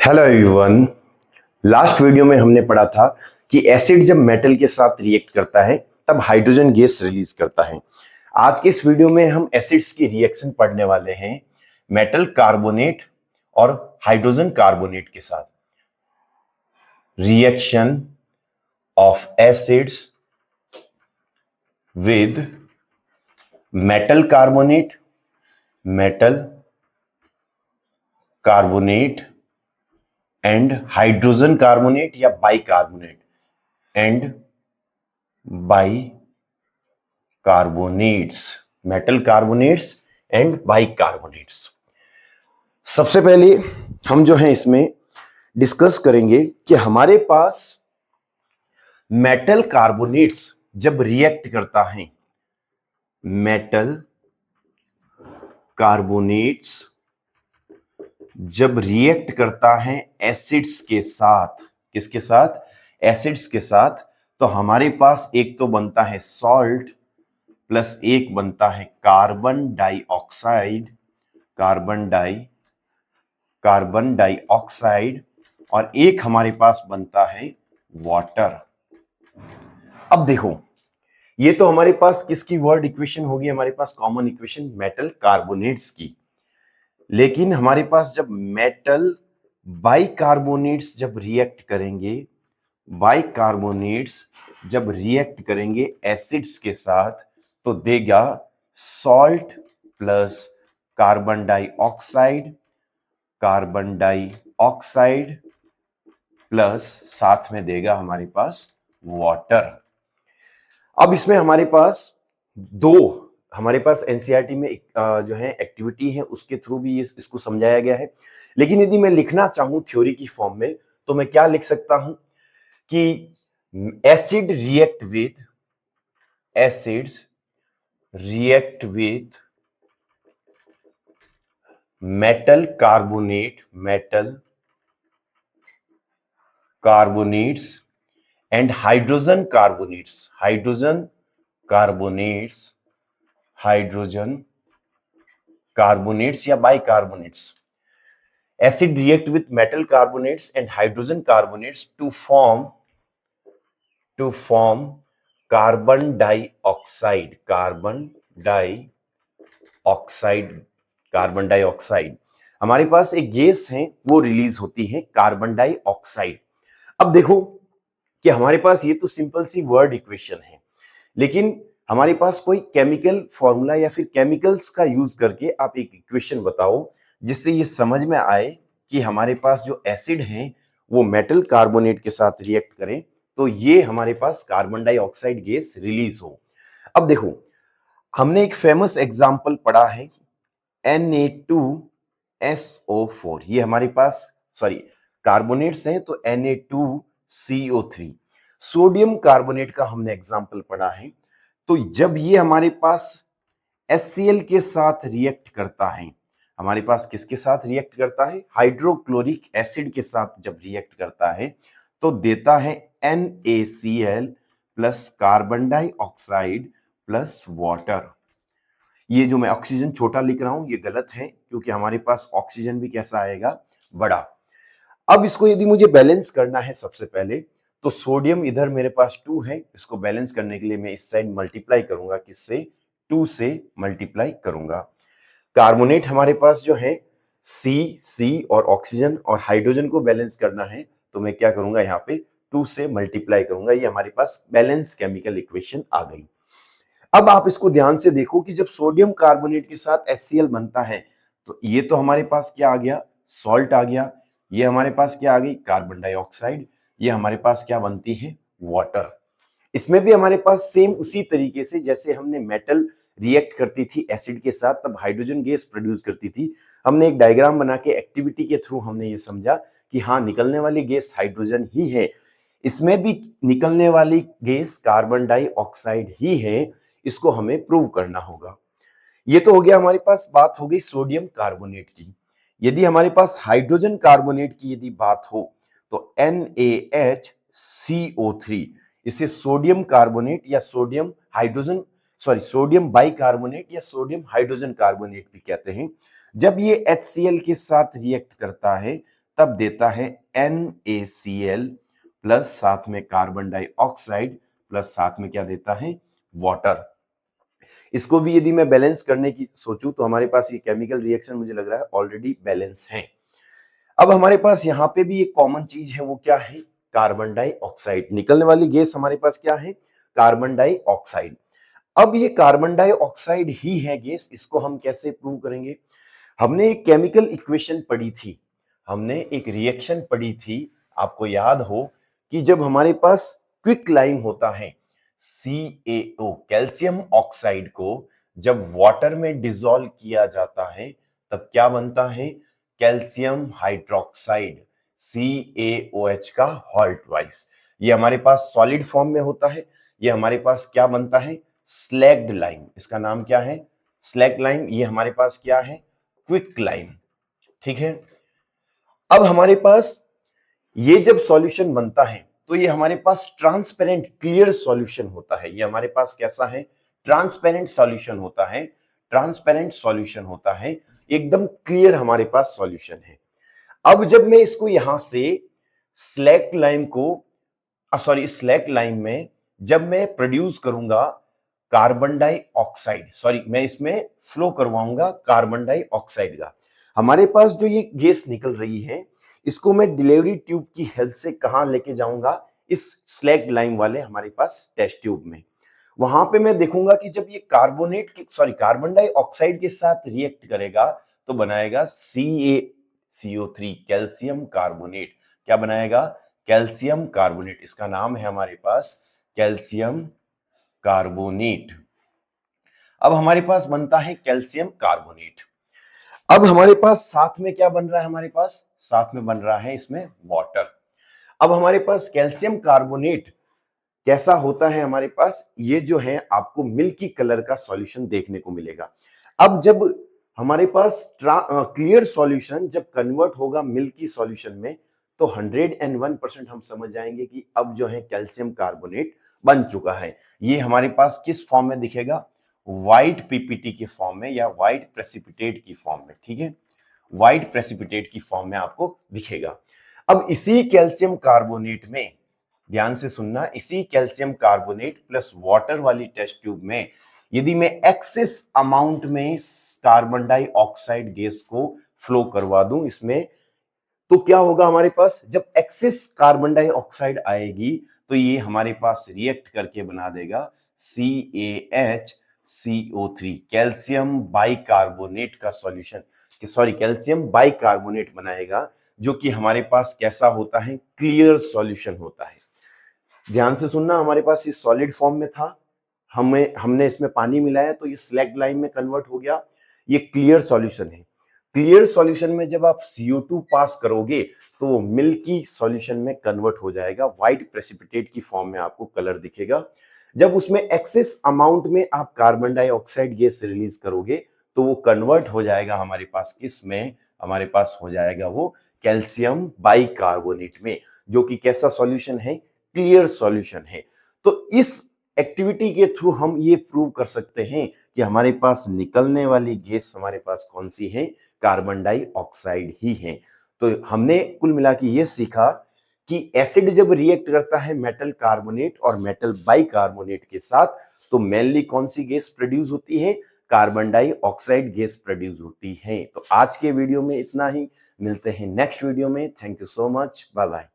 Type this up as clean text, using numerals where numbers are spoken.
Hello everyone. Last video में हमने पढ़ा था कि एसिड जब मेटल के साथ रिएक्ट करता है तब हाइड्रोजन गैस रिलीज करता है। आज के इस वीडियो में हम एसिड्स की रिएक्शन पढ़ने वाले हैं मेटल कार्बोनेट और हाइड्रोजन कार्बोनेट के साथ। Reaction of acids with metal carbonate and hydrogen carbonate या bicarbonate and bicarbonates, metal carbonates and bicarbonates. सबसे पहले हम जो है इसमें डिस्कस करेंगे कि हमारे पास मेटल कार्बोनेट्स जब रिएक्ट करता है, मेटल कार्बोनेट्स जब रिएक्ट करता है एसिड्स के साथ, किसके साथ? एसिड्स के साथ, तो हमारे पास एक तो बनता है सॉल्ट प्लस एक बनता है कार्बन डाइऑक्साइड, कार्बन डाइऑक्साइड और एक हमारे पास बनता है वाटर। अब देखो, ये तो हमारे पास किसकी वर्ड इक्वेशन होगी? हमारे पास कॉमन इक्वेशन मेटल कार्बोनेट्स की। लेकिन हमारे पास जब मेटल बाइकार्बोनेट्स जब रिएक्ट करेंगे एसिड्स के साथ, तो देगा salt plus carbon dioxide plus साथ में देगा हमारे पास वाटर। अब इसमें हमारे पास एनसीईआरटी में जो है एक्टिविटी है, उसके थ्रू भी इसको समझाया गया है। लेकिन यदि मैं लिखना चाहूं थ्योरी की फॉर्म में, तो मैं क्या लिख सकता हूं कि acids react with metal carbonates and hydrogen carbonates या bicarbonates. Acid react with metal carbonates and hydrogen carbonates to form carbon dioxide। हमारे पास एक गैस है, वो रिलीज होती है कार्बन डाइऑक्साइड। अब देखो कि हमारे पास ये तो सिंपल सी वर्ड इक्वेशन है, लेकिन हमारे पास कोई केमिकल फॉर्मूला या फिर केमिकल्स का यूज करके आप एक इक्वेशन बताओ जिससे ये समझ में आए कि हमारे पास जो एसिड है वो मेटल कार्बोनेट के साथ रिएक्ट करें तो ये हमारे पास कार्बन डाइऑक्साइड गैस रिलीज हो। अब देखो, हमने एक फेमस एग्जांपल पढ़ा है Na2SO4। ये हमारे पास कार्बोनेट्स हैं, तो Na2CO3। सोडियम कार्बोनेट का हमने एग्जांपल पढ़ा है। तो जब ये हमारे पास HCl के साथ रिएक्ट करता है, हमारे पास किसके साथ रिएक्ट करता है? हाइड्रोक्लोरिक एसिड के साथ जब रिएक्ट करता है तो देता है NaCl plus carbon dioxide plus water. ये जो मैं ऑक्सीजन छोटा लिख रहा हूं ये गलत है, क्योंकि हमारे पास ऑक्सीजन भी कैसा आएगा? बड़ा। अब इसको यदि मुझे बैलेंस करना है, सबसे पहले तो सोडियम इधर मेरे पास 2 है, इसको बैलेंस करने के लिए मैं इस साइड मल्टीप्लाई करूंगा, किससे? 2 से मल्टीप्लाई करूंगा। कार्बोनेट हमारे पास जो है C और ऑक्सीजन और हाइड्रोजन को बैलेंस करना है, तो मैं क्या करूंगा? यहाँ पे 2 से मल्टीप्लाई करूंगा। ये हमारे पास बैलेंस केमिकल इक्वेशन आ गई। अब आप इसको ध्यान से देखो कि जब सोडियम कार्बोनेट के साथ HCl बनता है तो ये तो हमारे पास क्या आ गया? सॉल्ट आ गया। ये हमारे पास क्या आ गई? Carbon dioxide. ये हमारे पास क्या बनती है? वाटर। इसमें भी हमारे पास सेम उसी तरीके से जैसे हमने मेटल रिएक्ट करती थी एसिड के साथ तब हाइड्रोजन गैस प्रोड्यूस करती थी, हमने एक डायग्राम बना के एक्टिविटी के थ्रू हमने ये समझा कि हाँ, निकलने वाली गैस हाइड्रोजन ही है। इसमें भी निकलने वाली गैस कार्बन डाइऑक्साइड ही है, इसको हमें प्रूव करना होगा। ये तो हो गया, हमारे पास बात हो गई सोडियम कार्बोनेट की। यदि हमारे पास हाइड्रोजन कार्बोनेट की यदि बात हो तो NaHCO3, इसे सोडियम कार्बोनेट या सोडियम बाइकार्बोनेट या सोडियम हाइड्रोजन कार्बोनेट भी कहते हैं। जब ये HCl के साथ रिएक्ट करता है तब देता है NaCl प्लस साथ में कार्बन डाइऑक्साइड प्लस साथ में क्या देता है, वाटर। इसको भी यदि मैं बैलेंस करने की सोचूं तो हमारे पास ये केमिकल रिएक्शन मुझे लग रहा है ऑलरेडी बैलेंस है। अब हमारे पास यहाँ पे भी एक कॉमन चीज है, वो क्या है, कार्बन डाइऑक्साइड। निकलने वाली गैस हमारे पास क्या है, कार्बन डाइऑक्साइड। अब ये कार्बन डाइऑक्साइड ही है गैस, इसको हम कैसे प्रूव करेंगे। हमने एक केमिकल इक्वेशन पढ़ी थी, हमने एक रिएक्शन पढ़ी थी, आपको याद हो कि जब हमारे पास क्विक लाइम होता है, CaO कैल्शियम ऑक्साइड को जब वाटर में डिसॉल्व किया जाता है तब क्या बनता है, कैल्शियम हाइड्रोक्साइड, CaOH का होल ट्वाइस। ये हमारे पास सॉलिड फॉर्म में होता है। ये हमारे पास क्या बनता है, स्लैग्ड लाइम। इसका नाम क्या है, स्लैग्ड लाइम। ये हमारे पास क्या है, क्विक लाइम। ठीक है। अब हमारे पास ये जब सॉल्यूशन बनता है तो ये हमारे पास ट्रांसपेरेंट क्लियर सॉल्यूशन होता है। ये हमारे पास कैसा है, ट्रांसपेरेंट सॉल्यूशन होता है। ट्रांसपेरेंट सॉल्यूशन होता है, एकदम क्लियर हमारे पास सॉल्यूशन है। अब जब मैं इसको यहां से स्लैग्ड लाइम को स्लैग्ड लाइम में जब मैं प्रोड्यूस करूंगा कार्बन डाइऑक्साइड, मैं इसमें फ्लो करवाऊंगा कार्बन डाइऑक्साइड का, हमारे पास जो ये गैस निकल रही है इसको मैं डिलीवरी ट्यूब की हेल्प से कहां लेके जाऊंगा, इस स्लैग्ड लाइम वाले हमारे पास टेस्ट ट्यूब में। वहां पे मैं देखूंगा कि जब ये कार्बन डाइऑक्साइड के साथ रिएक्ट करेगा तो बनाएगा CaCO3 कैल्शियम कार्बोनेट। क्या बनाएगा, कैल्शियम कार्बोनेट। इसका नाम है हमारे पास कैल्शियम कार्बोनेट। अब हमारे पास बनता है कैल्शियम कार्बोनेट। अब हमारे पास साथ में क्या बन रहा है, हमारे पास साथ में बन रहा है इसमें वाटर। अब हमारे पास कैल्शियम कार्बोनेट कैसा होता है, हमारे पास ये जो है आपको मिल्की कलर का सॉल्यूशन देखने को मिलेगा। अब जब हमारे पास क्लियर सॉल्यूशन जब कन्वर्ट होगा मिल्की सॉल्यूशन में तो 101% हम समझ जाएंगे कि अब जो है कैल्शियम कार्बोनेट बन चुका है। ये हमारे पास किस फॉर्म में दिखेगा, व्हाइट पीपीटी के फॉर्म में या व्हाइट प्रेसिपिटेट की फॉर्म में। ठीक है, व्हाइट प्रेसिपिटेट की फॉर्म में आपको दिखेगा। अब इसी कैल्शियम कार्बोनेट में, ध्यान से सुनना, इसी कैल्शियम कार्बोनेट प्लस वाटर वाली टेस्ट ट्यूब में यदि मैं एक्सेस अमाउंट में कार्बन डाइऑक्साइड गैस को फ्लो करवा दूं इसमें, तो क्या होगा, हमारे पास जब एक्सेस कार्बन डाइऑक्साइड आएगी तो ये हमारे पास रिएक्ट करके बना देगा CaHCO3 कैल्शियम बाइकार्बोनेट का सॉल्यूशन, कैल्शियम बाइकार्बोनेट बनाएगा, जो कि हमारे पास कैसा होता है, क्लियर सॉल्यूशन होता है। ध्यान से सुनना, हमारे पास ये सॉलिड फॉर्म में था, हमने इसमें पानी मिलाया तो ये स्लैग्ड लाइम में कन्वर्ट हो गया। ये क्लियर सॉल्यूशन है। क्लियर सॉल्यूशन में जब आप CO2 पास करोगे तो वो मिल्की सॉल्यूशन में कन्वर्ट हो जाएगा, व्हाइट प्रेसिपिटेट की फॉर्म में आपको कलर दिखेगा। जब उसमें एक्सेस अमाउंट में आप कार्बन डाइऑक्साइड गैस रिलीज करोगे तो वो कन्वर्ट हो जाएगा हमारे पास किस में, हमारे पास हो जाएगा वो कैल्शियम बाइकार्बोनेट में, जो कि कैसा सॉल्यूशन है, क्लियर सॉल्यूशन है। तो इस एक्टिविटी के थ्रू हम ये प्रूव कर सकते हैं कि हमारे पास निकलने वाली गैस हमारे पास कौन सी है, कार्बन डाइऑक्साइड ही है। तो हमने कुल मिला के ये सीखा कि एसिड जब रिएक्ट करता है मेटल कार्बोनेट और मेटल बाइकार्बोनेट के साथ तो मेनली कौन सी गैस प्रोड्यूस होती है, कार्बन डाइऑक्साइड गैस प्रोड्यूस होती है। तो आज के वीडियो में इतना ही, मिलते हैं नेक्स्ट वीडियो में। Thank you so much, bye bye.